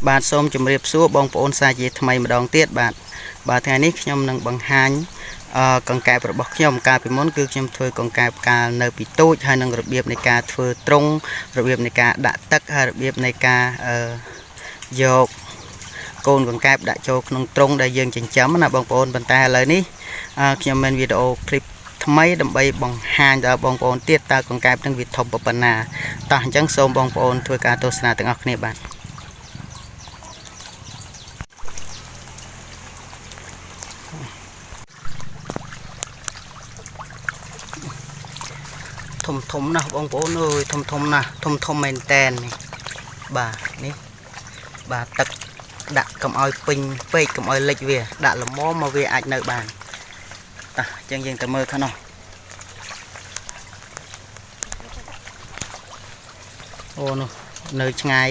បាទសូមជម្រាបសួរបងប្អូនសាជាថ្មីម្ដងទៀតបាទថ្ងៃនេះខ្ញុំនឹងបង្ហាញកង្កែបរបស់ខ្ញុំកាលពីមុនគឺខ្ញុំធ្វើកង្កែបកាលនៅពីទូចហើយនឹងរបៀបនៃការធ្វើត្រង់របៀបនៃការដាក់ទឹកហើយរបៀបនៃការយកកូនកង្កែបដាក់ចូលក្នុងត្រង់ដែលយើងចិញ្ចឹមណាបងប្អូនប៉ុន្តែឥឡូវនេះខ្ញុំមានវីដេអូคลิปថ្មីដើម្បីបង្ហាញដល់បងប្អូនទៀតតើកង្កែបនឹងវាធំប៉ុណ្ណាតោះអញ្ចឹងសូមបងប្អូនធ្វើការទស្សនាទាំងអស់គ្នាបាទធំណាស់បងប្អូនអើយធំណាស់ធំមែនតែននេះបាទនេះបាទទឹកដាក់កុំឲ្យពេញពេកកុំឲ្យលិចវាដាក់ល្មមមកវាអាចនៅបានតោះអញ្ចឹងយើងទៅមើលខាងនោះអូនោះនៅឆ្ងាយ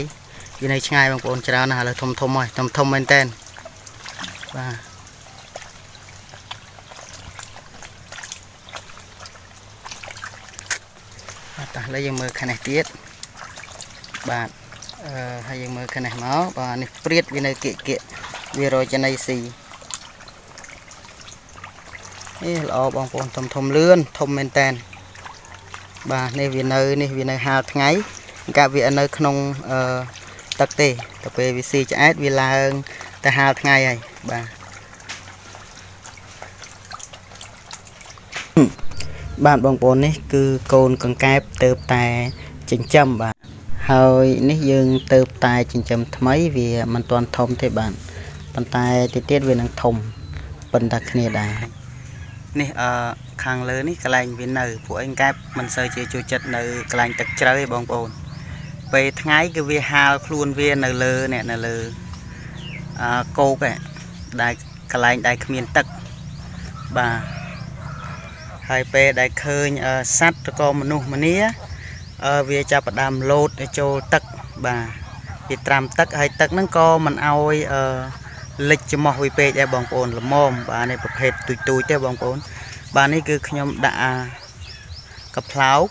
វានៅឆ្ងាយបងប្អូនច្រើនណាស់ឥឡូវធំហើយធំមែនតែនបាទតោះឥឡូវយើងមើលខាងនេះទៀតបាទហើយយើងមើលខាងនេះមកបាទនេះព្រាតវានៅគៀកវារយចំណីស៊ីនេះល្អបងប្អូនធំលឿនធំមែនតែនបាទនេះវានៅហាលថ្ងៃកាលវានៅក្នុងទឹកទេទៅពេលវាស៊ីឆ្អែតវាឡើងទៅហាលថ្ងៃហើយបាទបងប្អូននេះគឺកូនកង្កែបទៅតែចិញ្ចឹមបាទហើយនេះយើងទៅតែចិញ្ចឹមថ្មីវាមិនទាន់ធំទេបាទប៉ុន្តែទៀតវានឹងធំប៉ុន្តែគ្នាដែរនេះខាងលើនេះកន្លែងវានៅពួកឯងកែបមិនសូវជាចូលចិត្តនៅកន្លែងទឹកជ្រៅទេបងប្អូនពេលថ្ងៃគឺវាហាលខ្លួនវានៅលើនេះនៅលើគោកឯដែលកន្លែងដែលគ្មានទឹកបាទហើយពេលដែលឃើញសត្វឬក៏មនុស្សម្នាវាចាប់ផ្ដើមលោតចូលទឹកបាទវាត្រាំទឹកហើយទឹកហ្នឹងក៏មិនអោយលិចច្មោះវាពេកដែរបងប្អូនល្មមបាទនេះប្រភេទទូចទេបងប្អូនបាទនេះគឺខ្ញុំដាក់កផ្លោក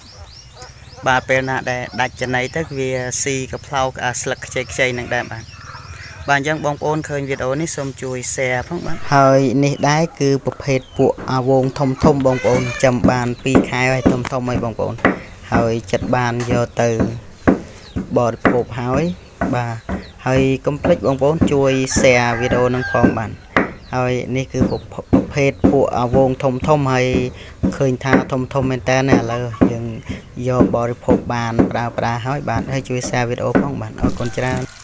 បាទពេលណាដែលដាច់ចំណីទៅវាស៊ីកផ្លោកស្លឹកខ្ចីហ្នឹងដែរបាទអញ្ចឹងបងប្អូនឃើញវីដេអូនេះសូមជួយ share ផងបាទហើយនេះដែរគឺប្រភេទពួកអាវងធំបងប្អូនចាំបាន2ខែហើយធំហើយបងប្អូនហើយចិត្តបានយកទៅបរិភោគហើយបាទហើយកុំភ្លេចបងប្អូនជួយ share វីដេអូនឹងផងបាទហើយនេះគឺប្រភេទពួកអាវងធំហើយឃើញថាធំមែនតើឥឡូវយើងយកបរិភោគបានប្រើហើយបាទហើយជួយ share វីដេអូផងបាទអរគុណច្រើន